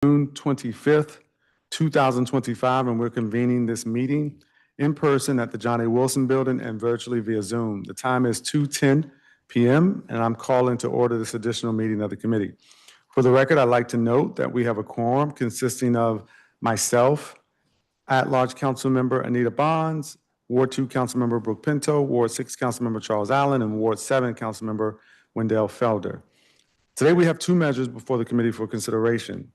June 25th, 2025, and we're convening this meeting in person at the John A. Wilson Building and virtually via Zoom. The time is 2:10 p.m., and I'm calling to order this additional meeting of the committee. For the record, I'd like to note that we have a quorum consisting of myself, at-large council member Anita Bonds, Ward 2 council member Brooke Pinto, Ward 6 council member Charles Allen, and Ward 7 council member Wendell Felder. Today we have two measures before the committee for consideration.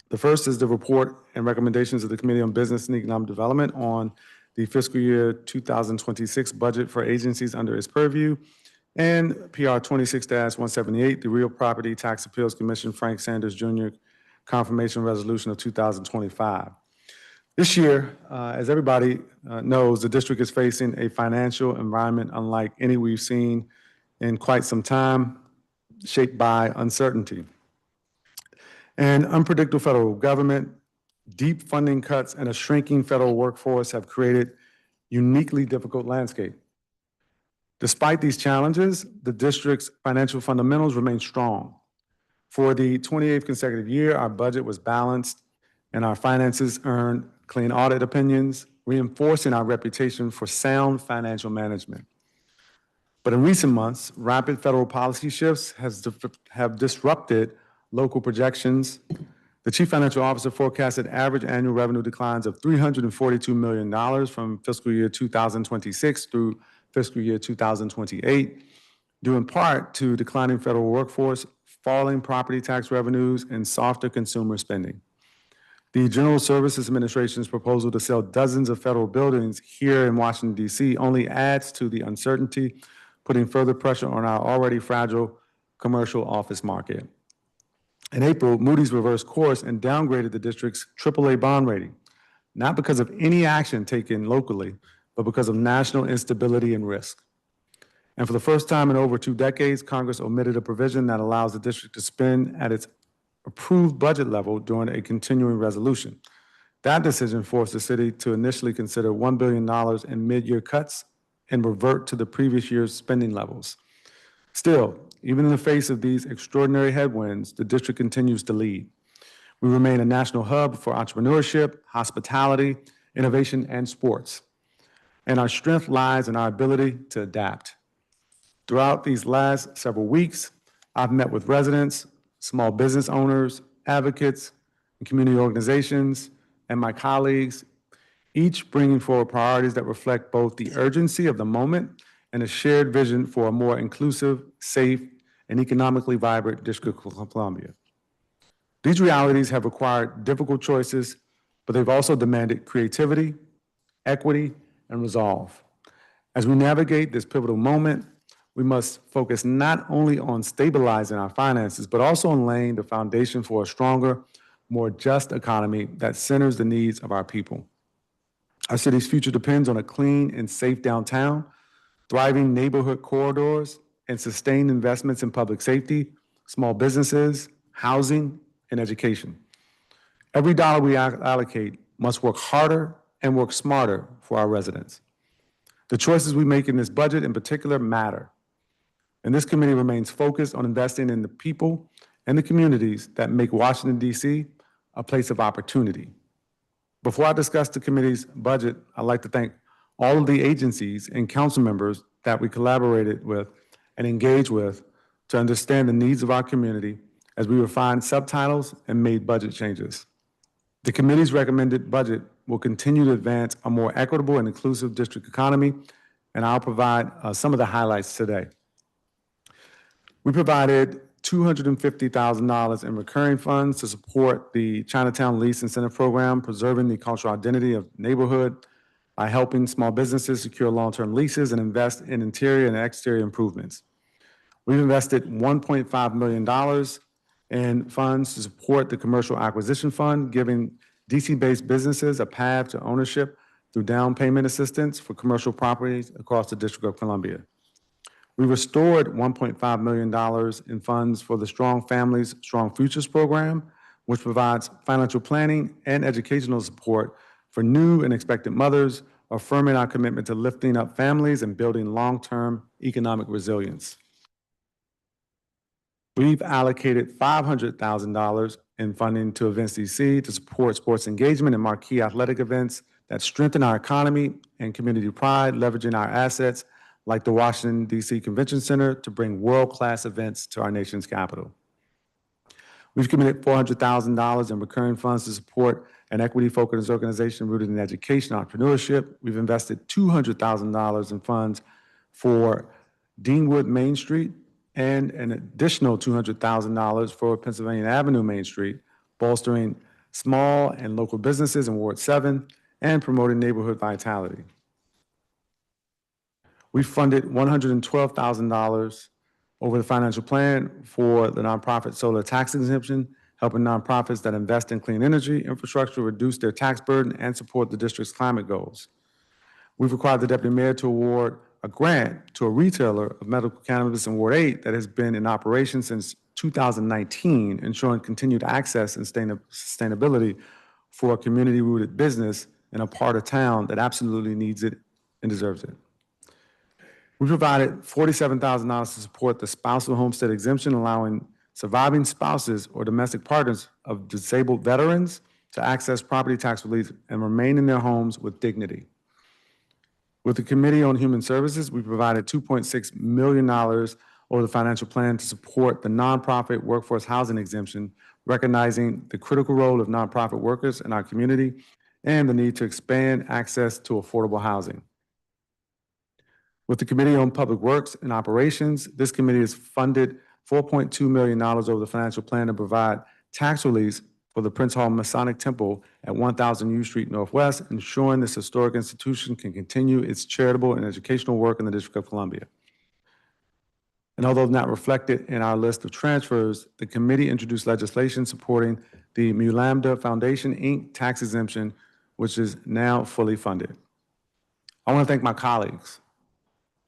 The first is the report and recommendations of the Committee on Business and Economic Development on the fiscal year 2026 budget for agencies under its purview, and PR 26-178, the Real Property Tax Appeals Commission Frank Sanders Jr. Confirmation Resolution of 2025. This year, as everybody knows, the district is facing a financial environment unlike any we've seen in quite some time, shaped by uncertainty. An unpredictable federal government, deep funding cuts, and a shrinking federal workforce have created uniquely difficult landscape. Despite these challenges, the district's financial fundamentals remain strong. For the 28th consecutive year, our budget was balanced and our finances earned clean audit opinions, reinforcing our reputation for sound financial management. But in recent months, rapid federal policy shifts have disrupted local projections. The Chief Financial Officer forecasted average annual revenue declines of $342 million from fiscal year 2026 through fiscal year 2028, due in part to declining federal workforce, falling property tax revenues, and softer consumer spending. The General Services Administration's proposal to sell dozens of federal buildings here in Washington, D.C. only adds to the uncertainty, putting further pressure on our already fragile commercial office market. In April, Moody's reversed course and downgraded the district's AAA bond rating, not because of any action taken locally, but because of national instability and risk. And for the first time in over 2 decades, Congress omitted a provision that allows the district to spend at its approved budget level during a continuing resolution. That decision forced the city to initially consider $1 billion in mid-year cuts and revert to the previous year's spending levels. Still, even in the face of these extraordinary headwinds, the district continues to lead. We remain a national hub for entrepreneurship, hospitality, innovation, and sports. And our strength lies in our ability to adapt. Throughout these last several weeks, I've met with residents, small business owners, advocates, and community organizations, and my colleagues, each bringing forward priorities that reflect both the urgency of the moment and a shared vision for a more inclusive, safe, and economically vibrant District of Columbia. These realities have required difficult choices, but they've also demanded creativity, equity, and resolve. As we navigate this pivotal moment, we must focus not only on stabilizing our finances, but also on laying the foundation for a stronger, more just economy that centers the needs of our people. Our city's future depends on a clean and safe downtown, thriving neighborhood corridors, and sustained investments in public safety, small businesses, housing, and education. Every dollar we allocate must work harder and work smarter for our residents. The choices we make in this budget in particular matter. And this committee remains focused on investing in the people and the communities that make Washington, D.C. a place of opportunity. Before I discuss the committee's budget, I'd like to thank all of the agencies and council members that we collaborated with and engaged with to understand the needs of our community as we refined subtitles and made budget changes. The committee's recommended budget will continue to advance a more equitable and inclusive district economy, and I'll provide some of the highlights today. We provided $250,000 in recurring funds to support the Chinatown Lease Incentive Program, preserving the cultural identity of the neighborhood by helping small businesses secure long-term leases and invest in interior and exterior improvements. We've invested $1.5 million in funds to support the Commercial Acquisition Fund, giving DC-based businesses a path to ownership through down payment assistance for commercial properties across the District of Columbia. We restored $1.5 million in funds for the Strong Families, Strong Futures program, which provides financial planning and educational support for new and expectant mothers, affirming our commitment to lifting up families and building long-term economic resilience. We've allocated $500,000 in funding to Events DC to support sports engagement and marquee athletic events that strengthen our economy and community pride, leveraging our assets like the Washington, D.C. Convention Center to bring world-class events to our nation's capital. We've committed $400,000 in recurring funds to support an equity-focused organization rooted in education and entrepreneurship. We've invested $200,000 in funds for Deanwood Main Street and an additional $200,000 for Pennsylvania Avenue Main Street, bolstering small and local businesses in Ward 7 and promoting neighborhood vitality. We funded $112,000 over the financial plan for the nonprofit solar tax exemption, helping nonprofits that invest in clean energy infrastructure reduce their tax burden and support the district's climate goals. We've required the deputy mayor to award a grant to a retailer of medical cannabis in Ward 8 that has been in operation since 2019, ensuring continued access and sustainability for a community-rooted business in a part of town that absolutely needs it and deserves it. We provided $47,000 to support the spousal homestead exemption, allowing surviving spouses or domestic partners of disabled veterans to access property tax relief and remain in their homes with dignity. With the Committee on Human Services, we provided $2.6 million over the financial plan to support the nonprofit workforce housing exemption, recognizing the critical role of nonprofit workers in our community and the need to expand access to affordable housing. With the Committee on Public Works and Operations, this committee has funded $4.2 million over the financial plan to provide tax relief for the Prince Hall Masonic Temple at 1000 U Street Northwest, ensuring this historic institution can continue its charitable and educational work in the District of Columbia. And although not reflected in our list of transfers, the committee introduced legislation supporting the Mu Lambda Foundation, Inc. tax exemption, which is now fully funded. I want to thank my colleagues,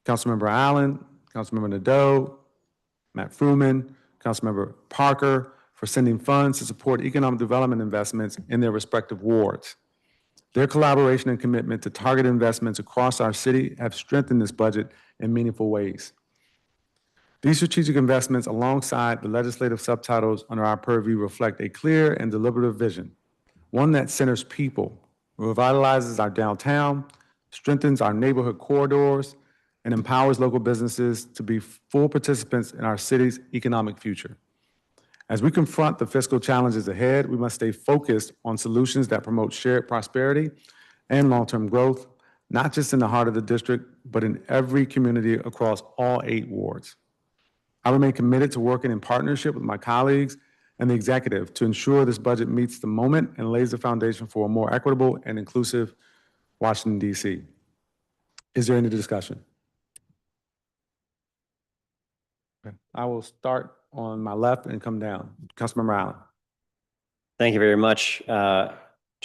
Councilmember Allen, Councilmember Nadeau, Matt Fruman, Councilmember Parker, for sending funds to support economic development investments in their respective wards. Their collaboration and commitment to target investments across our city have strengthened this budget in meaningful ways. These strategic investments, alongside the legislative subtitles under our purview, reflect a clear and deliberative vision, one that centers people, revitalizes our downtown, strengthens our neighborhood corridors, and empowers local businesses to be full participants in our city's economic future. As we confront the fiscal challenges ahead, we must stay focused on solutions that promote shared prosperity and long-term growth, not just in the heart of the district, but in every community across all 8 wards. I remain committed to working in partnership with my colleagues and the executive to ensure this budget meets the moment and lays the foundation for a more equitable and inclusive Washington, D.C. Is there any discussion? Okay. I will start on my left and come down. Councilmember Allen. Thank you very much, Chair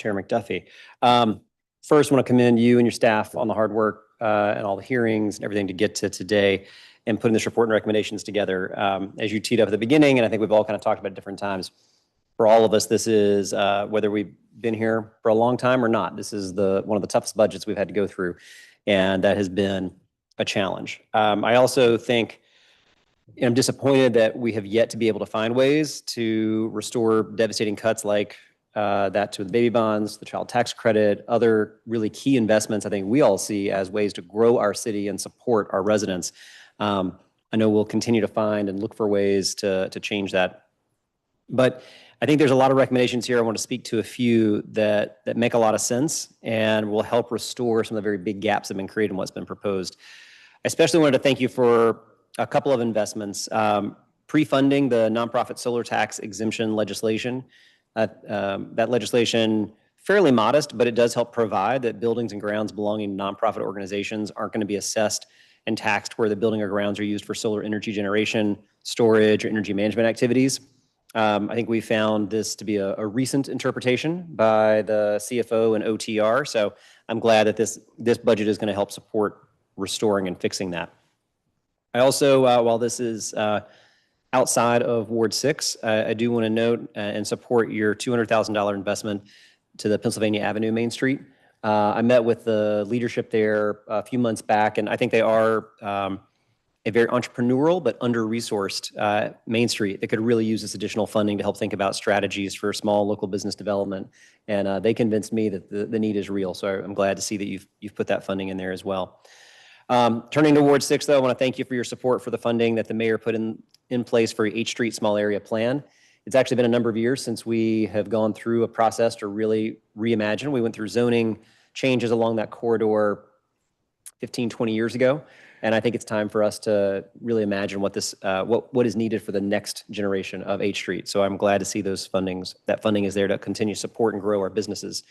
McDuffie. First, I want to commend you and your staff on the hard work and all the hearings and everything to get to today and putting this report and recommendations together. As you teed up at the beginning, and I think we've all kind of talked about it at different times, for all of us, this is, whether we've been here for a long time or not, this is one of the toughest budgets we've had to go through, and that has been a challenge. I also think, I'm disappointed that we have yet to be able to find ways to restore devastating cuts like that to the baby bonds, the child tax credit, other really key investments I think we all see as ways to grow our city and support our residents. I know we'll continue to find and look for ways to change that. But I think there's a lot of recommendations here. I want to speak to a few that make a lot of sense and will help restore some of the very big gaps that have been created in what's been proposed. I especially wanted to thank you for a couple of investments. Pre-funding the nonprofit solar tax exemption legislation. That legislation, fairly modest, but it does help provide that buildings and grounds belonging to nonprofit organizations aren't going to be assessed and taxed where the building or grounds are used for solar energy generation, storage, or energy management activities. I think we found this to be a recent interpretation by the CFO and OTR, so I'm glad that this budget is going to help support restoring and fixing that. I also, while this is outside of Ward 6, I do want to note and support your $200,000 investment to the Pennsylvania Avenue Main Street. I met with the leadership there a few months back, and I think they are a very entrepreneurial but under-resourced Main Street that could really use this additional funding to help think about strategies for small local business development. And they convinced me that the need is real. So I'm glad to see that you've put that funding in there as well. Turning to Ward 6, though, I want to thank you for your support for the funding that the mayor put in place for H Street Small Area Plan. It's actually been a number of years since we have gone through a process to really reimagine. We went through zoning changes along that corridor 15, 20 years ago. And I think it's time for us to really imagine what is needed for the next generation of H Street. So I'm glad to see that funding is there to continue to support and grow our businesses.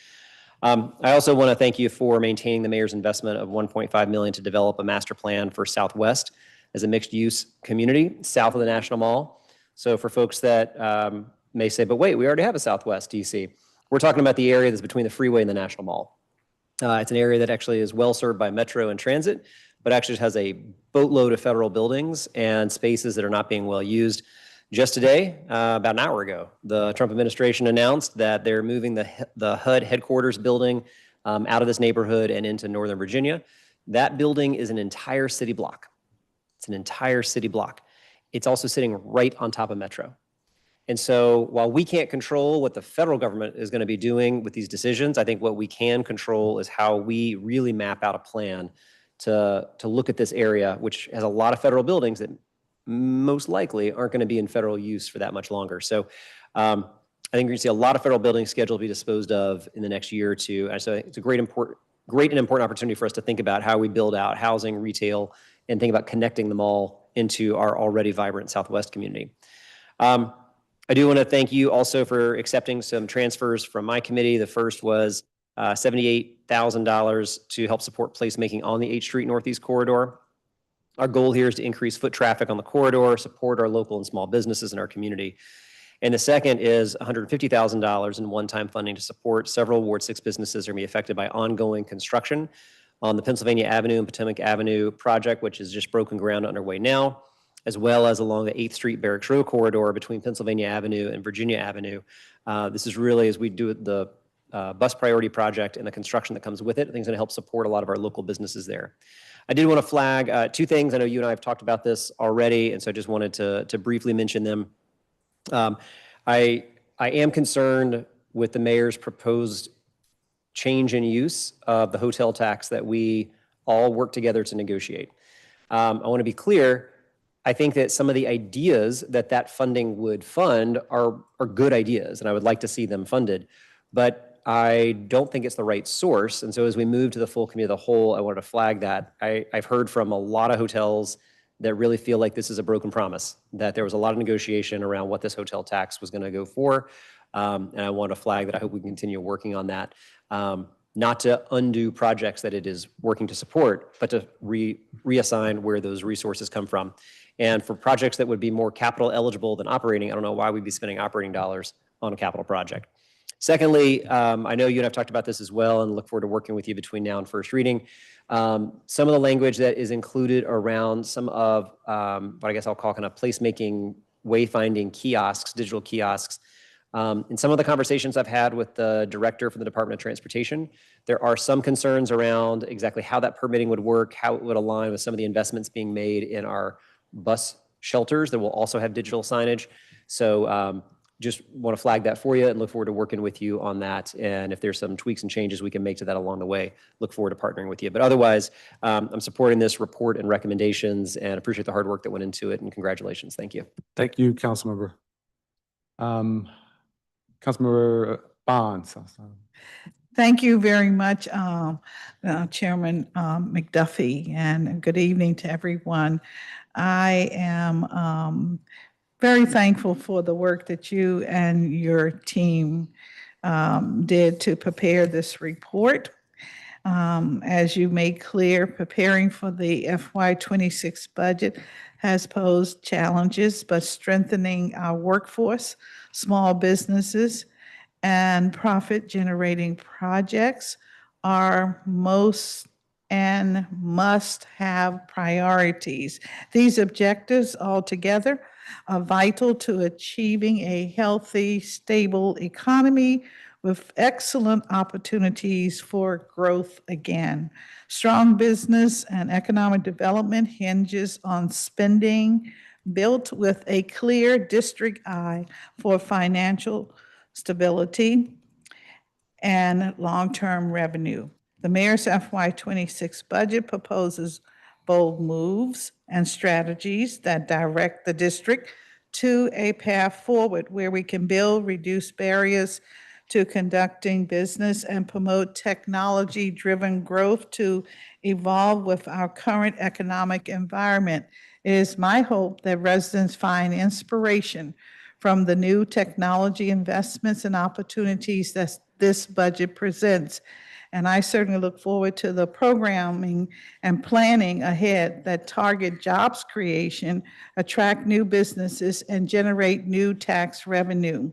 I also want to thank you for maintaining the mayor's investment of $1.5 million to develop a master plan for Southwest as a mixed-use community south of the National Mall. So for folks that may say, but wait, we already have a Southwest DC. We're talking about the area that's between the freeway and the National Mall. It's an area that actually is well served by Metro and transit, but actually has a boatload of federal buildings and spaces that are not being well used. Just today, about an hour ago, the Trump administration announced that they're moving the HUD headquarters building out of this neighborhood and into Northern Virginia. That building is an entire city block. It's an entire city block. It's also sitting right on top of Metro. And so while we can't control what the federal government is going to be doing with these decisions, I think what we can control is how we really map out a plan to look at this area, which has a lot of federal buildings that most likely aren't going to be in federal use for that much longer. So I think you're going to see a lot of federal buildings scheduled to be disposed of in the next year or two. And so it's a great and important opportunity for us to think about how we build out housing, retail, and think about connecting them all into our already vibrant Southwest community. I do want to thank you also for accepting some transfers from my committee. The first was $78,000 to help support placemaking on the H Street Northeast corridor. Our goal here is to increase foot traffic on the corridor, support our local and small businesses in our community. And the second is $150,000 in one-time funding to support several Ward 6 businesses that are going to be affected by ongoing construction on the Pennsylvania Avenue and Potomac Avenue project, which is just broken ground underway now, as well as along the 8th Street Barracks Row corridor between Pennsylvania Avenue and Virginia Avenue. This is really, as we do the bus priority project and the construction that comes with it, I think it's going to help support a lot of our local businesses there. I did want to flag two things. I know you and I have talked about this already, and so I just wanted to briefly mention them. I am concerned with the mayor's proposed change in use of the hotel tax that we all work together to negotiate. I want to be clear. I think that some of the ideas that funding would fund are good ideas, and I would like to see them funded. But I don't think it's the right source. And so as we move to the full committee of the whole, I wanted to flag that. I've heard from a lot of hotels that really feel like this is a broken promise, that there was a lot of negotiation around what this hotel tax was going to go for. And I want to flag that I hope we can continue working on that, not to undo projects that it is working to support, but to reassign where those resources come from. And for projects that would be more capital eligible than operating, I don't know why we'd be spending operating dollars on a capital project. Secondly, I know you and I've talked about this as well and look forward to working with you between now and first reading. Some of the language that is included around some of what I guess I'll call kind of placemaking, wayfinding kiosks, digital kiosks. In some of the conversations I've had with the director for the Department of Transportation, there are some concerns around exactly how that permitting would work, how it would align with some of the investments being made in our bus shelters that will also have digital signage. So just want to flag that for you and look forward to working with you on that. And if there's some tweaks and changes we can make to that along the way, look forward to partnering with you. But otherwise, I'm supporting this report and recommendations and appreciate the hard work that went into it. And congratulations. Thank you. Thank you, Councilmember. Councilmember Bonds. Thank you very much, Chairman McDuffie, and good evening to everyone. I am very thankful for the work that you and your team did to prepare this report. As you made clear, preparing for the FY26 budget has posed challenges, but strengthening our workforce, small businesses, and profit-generating projects are most and must-have priorities. These objectives altogether are vital to achieving a healthy, stable economy with excellent opportunities for growth again. Strong business and economic development hinges on spending built with a clear district eye for financial stability and long-term revenue. The mayor's FY26 budget proposes bold moves and strategies that direct the district to a path forward where we can build, reduce barriers to conducting business, and promote technology-driven growth to evolve with our current economic environment. It is my hope that residents find inspiration from the new technology investments and opportunities that this budget presents. And I certainly look forward to the programming and planning ahead that target jobs creation, attract new businesses, and generate new tax revenue.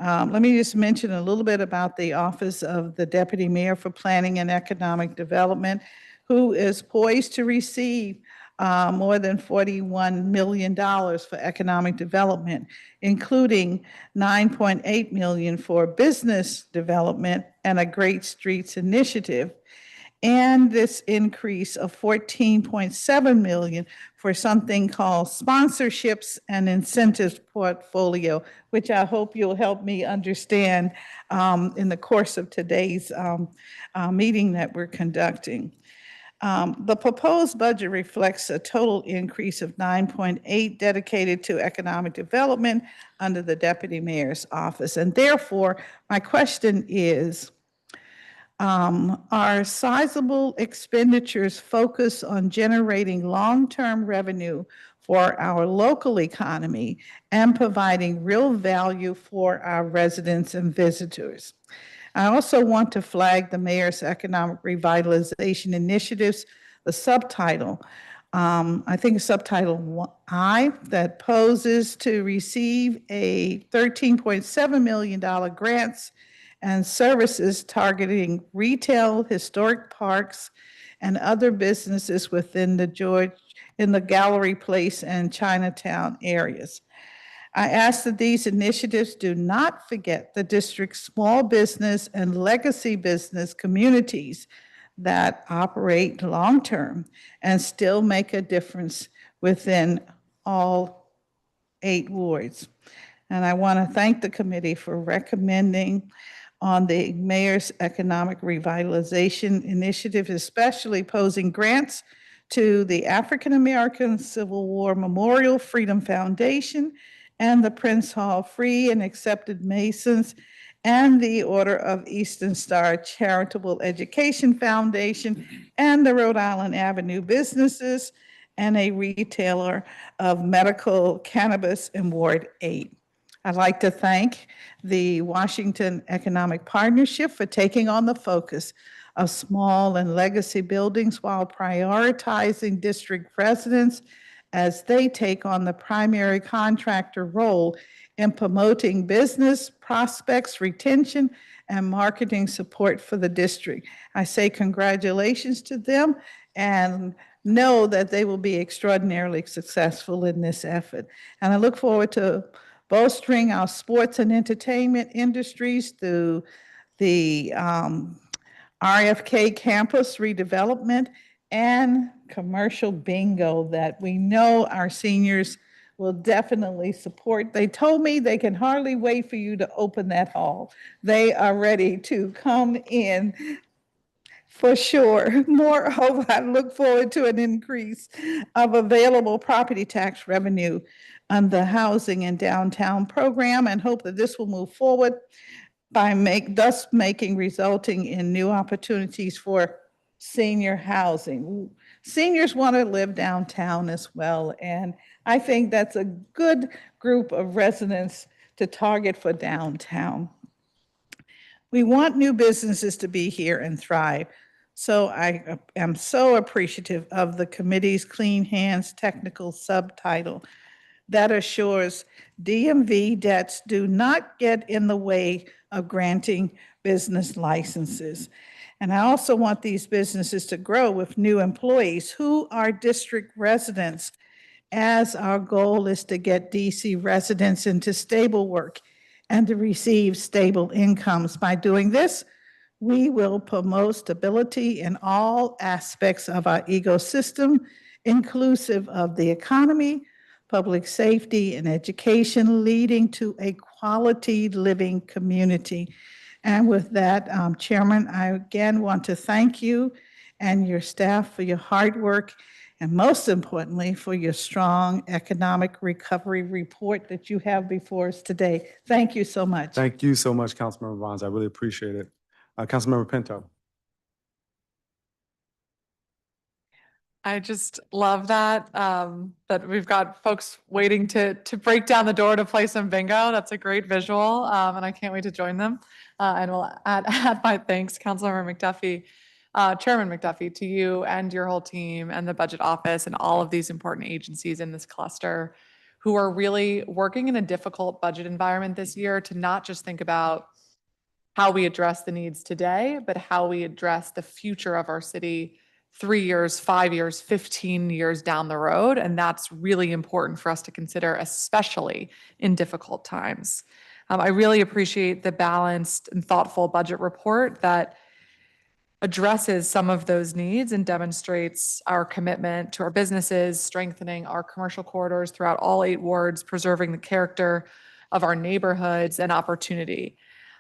Let me just mention a little bit about the Office of the Deputy Mayor for Planning and Economic Development, who is poised to receive more than $41 million for economic development, including $9.8 million for business development and a Great Streets Initiative, and this increase of $14.7 million for something called sponsorships and incentives portfolio, which I hope you'll help me understand in the course of today's meeting that we're conducting. The proposed budget reflects a total increase of 9.8 dedicated to economic development under the Deputy Mayor's office. And therefore, my question is, are sizable expenditures focused on generating long-term revenue for our local economy and providing real value for our residents and visitors? I also want to flag the mayor's economic revitalization initiatives, the subtitle. I think subtitle I that poses to receive a $13.7 million grants and services targeting retail, historic parks, and other businesses within the Gallery Place and Chinatown areas. I ask that these initiatives do not forget the district's small business and legacy business communities that operate long-term and still make a difference within all 8 wards. And I want to thank the committee for recommending on the mayor's economic revitalization initiative, especially posing grants to the African American Civil War Memorial Freedom Foundation and the Prince Hall Free and Accepted Masons and the Order of Eastern Star Charitable Education Foundation and the Rhode Island Avenue Businesses and a retailer of medical cannabis in Ward 8. I'd like to thank the Washington Economic Partnership for taking on the focus of small and legacy buildings while prioritizing district residents as they take on the primary contractor role in promoting business prospects, retention, and marketing support for the district. I say congratulations to them and know that they will be extraordinarily successful in this effort. And I look forward to bolstering our sports and entertainment industries through the RFK campus redevelopment and commercial bingo that we know our seniors will definitely support. They told me they can hardly wait for you to open that hall. They are ready to come in for sure. Moreover, I look forward to an increase of available property tax revenue on the housing and downtown program and hope that this will move forward by resulting in new opportunities for senior housing. Seniors want to live downtown as well, and I think that's a good group of residents to target for downtown. We want new businesses to be here and thrive. So I am so appreciative of the committee's Clean Hands technical subtitle that assures DMV debts do not get in the way of granting business licenses. And I also want these businesses to grow with new employees who are district residents, as our goal is to get DC residents into stable work and to receive stable incomes. By doing this, we will promote stability in all aspects of our ecosystem, inclusive of the economy, public safety, and education, leading to a quality living community. And with that, Chairman, I again want to thank you and your staff for your hard work, and most importantly, for your strong economic recovery report that you have before us today. Thank you so much. Thank you so much, Councilmember Bonds. I really appreciate it. Councilmember Pinto. I just love that, that we've got folks waiting to break down the door to play some bingo. That's a great visual, and I can't wait to join them. And we'll add my thanks, Councilmember McDuffie, Chairman McDuffie, to you and your whole team and the Budget Office and all of these important agencies in this cluster who are really working in a difficult budget environment this year to not just think about how we address the needs today, but how we address the future of our city 3 years, 5 years, 15 years down the road. And that's really important for us to consider, especially in difficult times. I really appreciate the balanced and thoughtful budget report that addresses some of those needs and demonstrates our commitment to our businesses, strengthening our commercial corridors throughout all 8 wards, preserving the character of our neighborhoods and opportunity.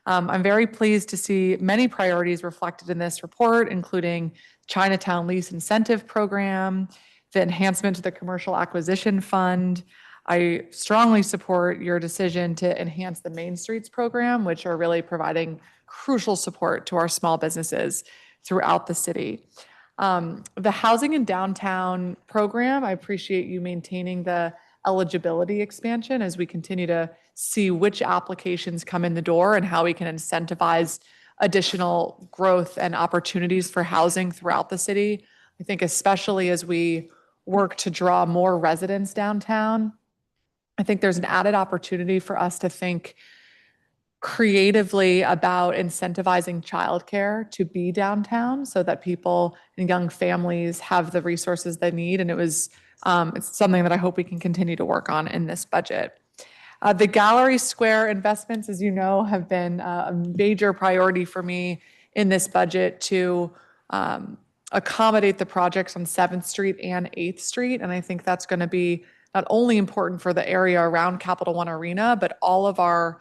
I'm very pleased to see many priorities reflected in this report, including Chinatown Lease Incentive Program, the enhancement to the Commercial Acquisition Fund. I strongly support your decision to enhance the Main Streets program, which are really providing crucial support to our small businesses throughout the city. The Housing in Downtown program, I appreciate you maintaining the eligibility expansion as we continue to see which applications come in the door and how we can incentivize additional growth and opportunities for housing throughout the city. I think especially as we work to draw more residents downtown, I think there's an added opportunity for us to think creatively about incentivizing childcare to be downtown so that people and young families have the resources they need. And it's something that I hope we can continue to work on in this budget. The Gallery Square investments, as you know, have been a major priority for me in this budget to accommodate the projects on 7th Street and 8th Street. And I think that's going to be not only important for the area around Capital One Arena, but all of our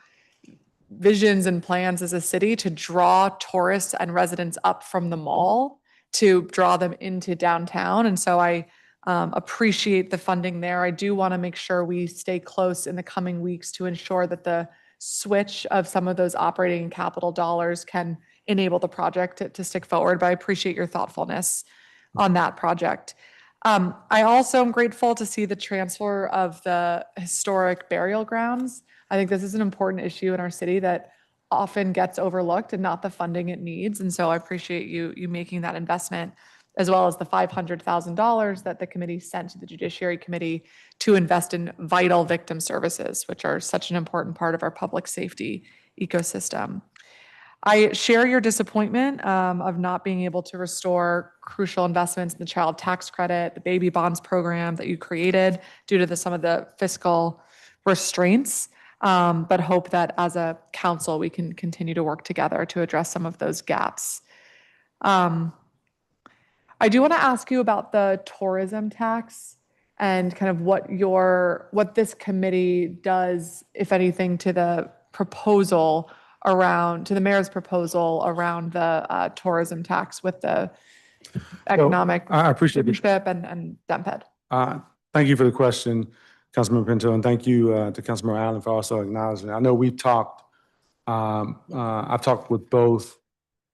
visions and plans as a city to draw tourists and residents up from the mall to draw them into downtown. And so I appreciate the funding there. I do want to make sure we stay close in the coming weeks to ensure that the switch of some of those operating capital dollars can enable the project to stick forward, but I appreciate your thoughtfulness on that project. I also am grateful to see the transfer of the historic burial grounds. I think this is an important issue in our city that often gets overlooked and not the funding it needs. And so I appreciate you making that investment, as well as the $500,000 that the committee sent to the Judiciary Committee to invest in vital victim services, which are such an important part of our public safety ecosystem. I share your disappointment of not being able to restore crucial investments in the child tax credit, the baby bonds program that you created due to some of the fiscal restraints, but hope that as a council, we can continue to work together to address some of those gaps. I do want to ask you about the tourism tax and kind of what this committee does, if anything, to the mayor's proposal around the tourism tax with the economic I appreciate it. partnership and DEMPED. Thank you for the question, Councilmember Pinto, and thank you to Councilmember Allen for also acknowledging it. I know I've talked with both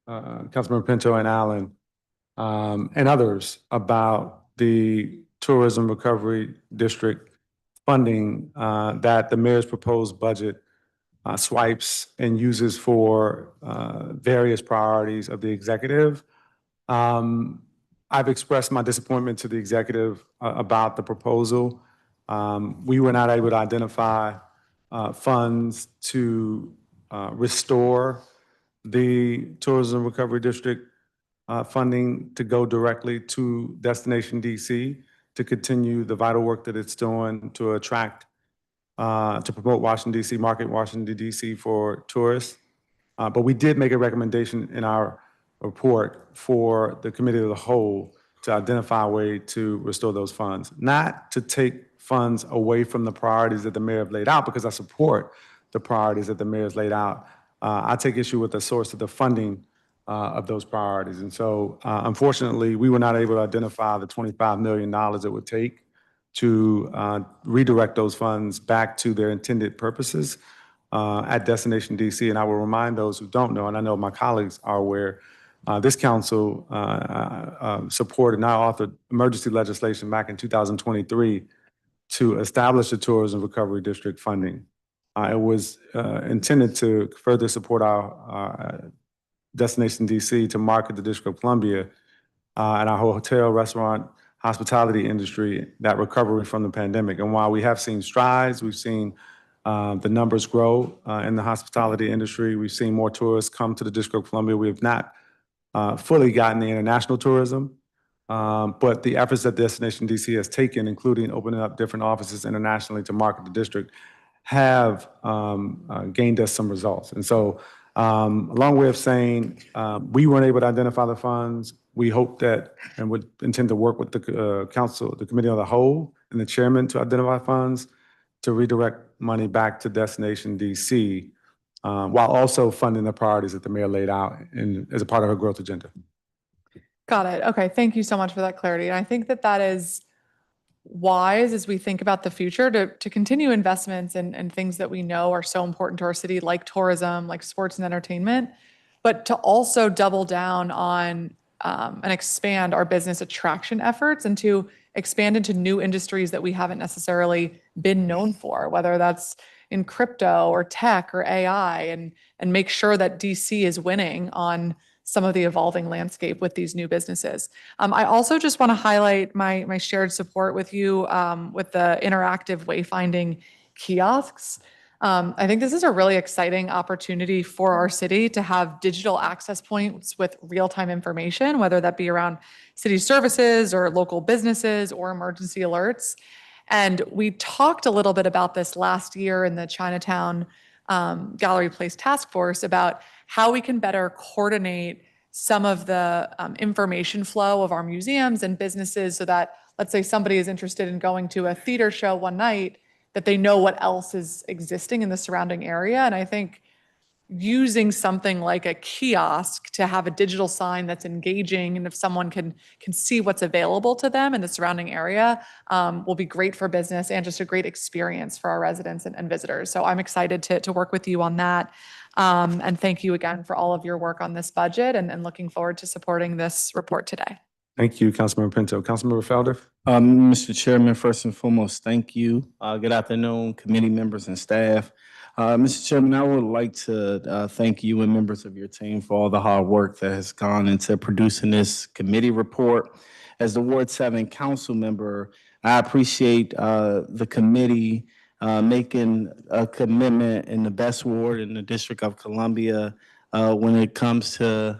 Councilmember Pinto and Allen and others about the Tourism Recovery District funding that the mayor's proposed budget swipes and uses for various priorities of the executive. I've expressed my disappointment to the executive about the proposal. We were not able to identify funds to restore the Tourism Recovery District funding to go directly to Destination DC to continue the vital work that it's doing to attract to promote Washington, D.C., market Washington, D.C. for tourists. But we did make a recommendation in our report for the committee of the whole to identify a way to restore those funds, not to take funds away from the priorities that the mayor have laid out, because I support the priorities that the mayor has laid out. I take issue with the source of the funding of those priorities. And so, unfortunately, we were not able to identify the $25 million it would take to redirect those funds back to their intended purposes at Destination DC. And I will remind those who don't know, and I know my colleagues are aware, this council supported and I authored emergency legislation back in 2023 to establish the Tourism Recovery District funding. It was intended to further support our Destination DC to market the District of Columbia and our hotel, restaurant, hospitality industry, that recovery from the pandemic. And while we have seen strides, we've seen the numbers grow in the hospitality industry. We've seen more tourists come to the District of Columbia. We have not fully gotten the international tourism, but the efforts that Destination DC has taken, including opening up different offices internationally to market the district, have gained us some results. And so a long way of saying we weren't able to identify the funds. We hope that and would intend to work with the council, the committee of the whole, and the chairman to identify funds to redirect money back to Destination DC, while also funding the priorities that the mayor laid out as a part of her growth agenda. Got it. Okay. Thank you so much for that clarity. And I think that that is wise as we think about the future to continue investments and things that we know are so important to our city, like tourism, like sports and entertainment, but to also double down on and expand our business attraction efforts and to expand into new industries that we haven't necessarily been known for, whether that's in crypto or tech or AI, and make sure that DC is winning on some of the evolving landscape with these new businesses. I also just want to highlight my shared support with you with the interactive wayfinding kiosks. I think this is a really exciting opportunity for our city to have digital access points with real-time information, whether that be around city services or local businesses or emergency alerts. And we talked a little bit about this last year in the Chinatown Gallery Place Task Force about how we can better coordinate some of the information flow of our museums and businesses so that, let's say somebody is interested in going to a theater show one night, that they know what else is existing in the surrounding area. And I think using something like a kiosk to have a digital sign that's engaging, and if someone can see what's available to them in the surrounding area, will be great for business and just a great experience for our residents and visitors. So I'm excited to work with you on that. And thank you again for all of your work on this budget, and looking forward to supporting this report today. Thank you, Councilmember Pinto. Councilmember Felder? Mr. Chairman, first and foremost, thank you. Good afternoon, committee members and staff. Mr. Chairman, I would like to thank you and members of your team for all the hard work that has gone into producing this committee report. As the Ward 7 council member, I appreciate the committee making a commitment in the best ward in the District of Columbia when it comes to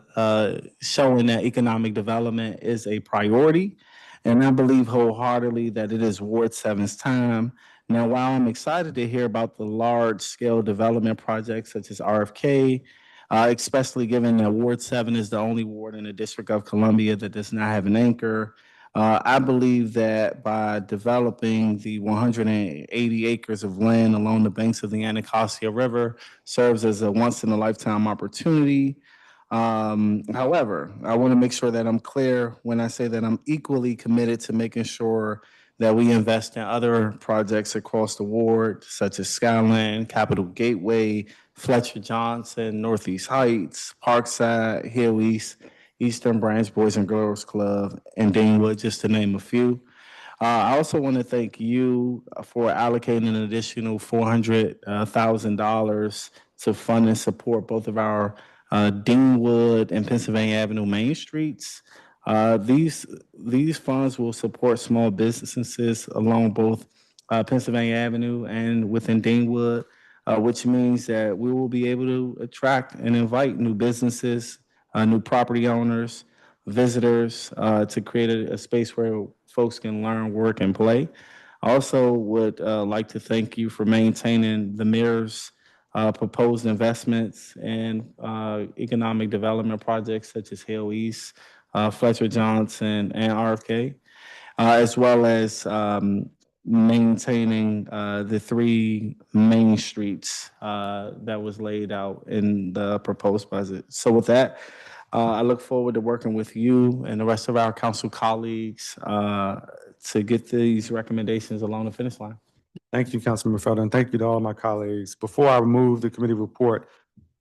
showing that economic development is a priority. And I believe wholeheartedly that it is Ward 7's time. Now, while I'm excited to hear about the large-scale development projects such as RFK, especially given that Ward 7 is the only ward in the District of Columbia that does not have an anchor, I believe that by developing the 180 acres of land along the banks of the Anacostia River serves as a once-in-a-lifetime opportunity. However, I want to make sure that I'm clear when I say that I'm equally committed to making sure that we invest in other projects across the ward, such as Skyline, Capitol Gateway, Fletcher Johnson, Northeast Heights, Parkside, Hill East, Eastern Branch Boys and Girls Club, and Deanwood, just to name a few. I also want to thank you for allocating an additional $400,000 to fund and support both of our Deanwood and Pennsylvania Avenue Main Streets. These funds will support small businesses along both Pennsylvania Avenue and within Deanwood, which means that we will be able to attract and invite new businesses, new property owners, visitors, to create a space where folks can learn, work, and play. I also would like to thank you for maintaining the mayor's proposed investments in economic development projects such as Hill East, Fletcher Johnson, and RFK, as well as maintaining the three main streets that was laid out in the proposed budget. So with that, I look forward to working with you and the rest of our council colleagues to get these recommendations along the finish line. Thank you, Councilmember Felder, and thank you to all my colleagues. Before I move the committee report,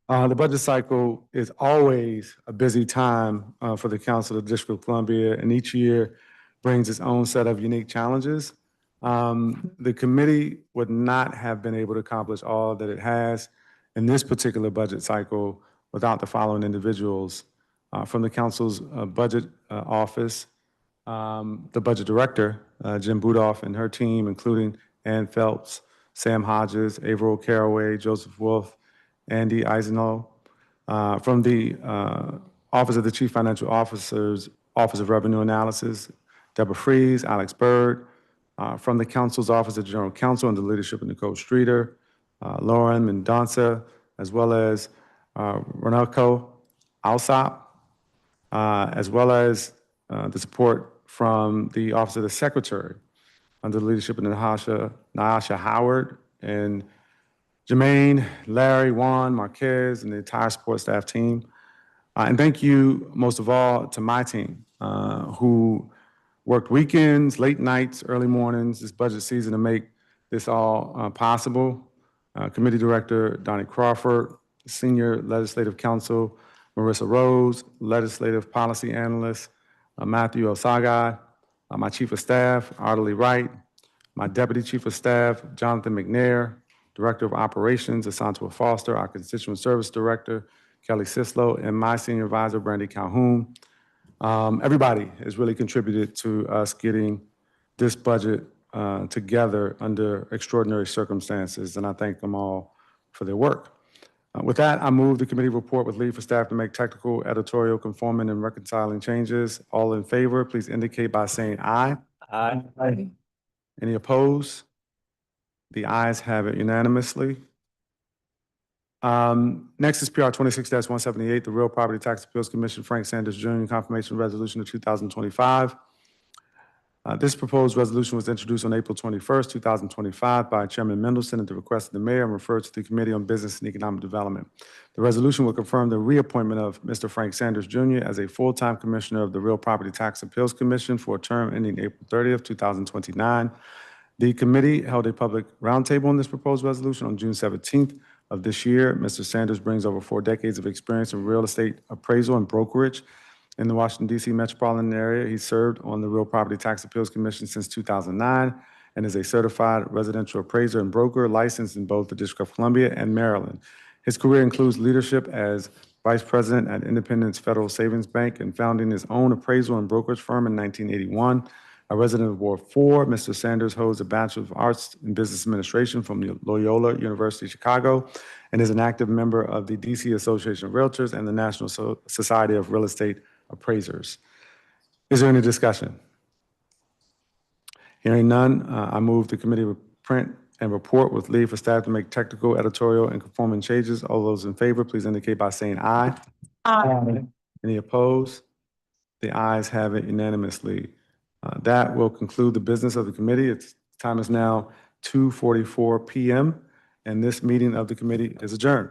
the budget cycle is always a busy time for the Council of the District of Columbia, and each year brings its own set of unique challenges. The committee would not have been able to accomplish all that it has in this particular budget cycle without the following individuals. From the Council's budget office, the budget director, Jim Budoff, and her team, including Ann Phelps, Sam Hodges, Averill Caraway, Joseph Wolf, Andy Eisenlow. From the Office of the Chief Financial Officer's Office of Revenue Analysis, Deborah Fries, Alex Bird. From the Council's Office of General Counsel under the leadership of Nicole Streeter, Lauren Mendonça, as well as Renalco Alsop, as well as the support from the Office of the Secretary under the leadership of Nyasha Howard and Jermaine, Larry, Juan, Marquez, and the entire support staff team. And thank you most of all to my team who worked weekends, late nights, early mornings this budget season to make this all possible. Committee Director Donnie Crawford, Senior Legislative Counsel Marissa Rose, Legislative Policy Analyst Matthew Osagai, my Chief of Staff Ardalie Wright, my Deputy Chief of Staff Jonathan McNair, Director of Operations Asantua Foster, our Constituent Service Director Kelly Sislow, and my Senior Advisor Brandy Calhoun. Everybody has really contributed to us getting this budget together under extraordinary circumstances, and I thank them all for their work. With that, I move the committee report with leave for staff to make technical, editorial, conforming, and reconciling changes. All in favor, please indicate by saying aye. Aye. Any opposed? The ayes have it unanimously. Next is PR 26-178, the Real Property Tax Appeals Commission, Frank Sanders Jr. Confirmation Resolution of 2025. This proposed resolution was introduced on April 21st, 2025 by Chairman Mendelson at the request of the mayor and referred to the Committee on Business and Economic Development. The resolution will confirm the reappointment of Mr. Frank Sanders Jr. as a full-time commissioner of the Real Property Tax Appeals Commission for a term ending April 30th, 2029. The committee held a public roundtable on this proposed resolution on June 17th of this year. Mr. Sanders brings over 4 decades of experience in real estate appraisal and brokerage in the Washington, D.C. metropolitan area. He served on the Real Property Tax Appeals Commission since 2009 and is a certified residential appraiser and broker licensed in both the District of Columbia and Maryland. His career includes leadership as vice president at Independence Federal Savings Bank and founding his own appraisal and brokerage firm in 1981. A resident of Ward 4, Mr. Sanders holds a Bachelor of Arts in Business Administration from Loyola University Chicago and is an active member of the D.C. Association of Realtors and the National Society of Real Estate Appraisers. Is there any discussion? Hearing none, I move the committee print and report with leave for staff to make technical, editorial, and conforming changes. All those in favor, please indicate by saying aye. Aye. Any opposed? The ayes have it unanimously. That will conclude the business of the committee. Its time is now 2:44 p.m. and this meeting of the committee is adjourned.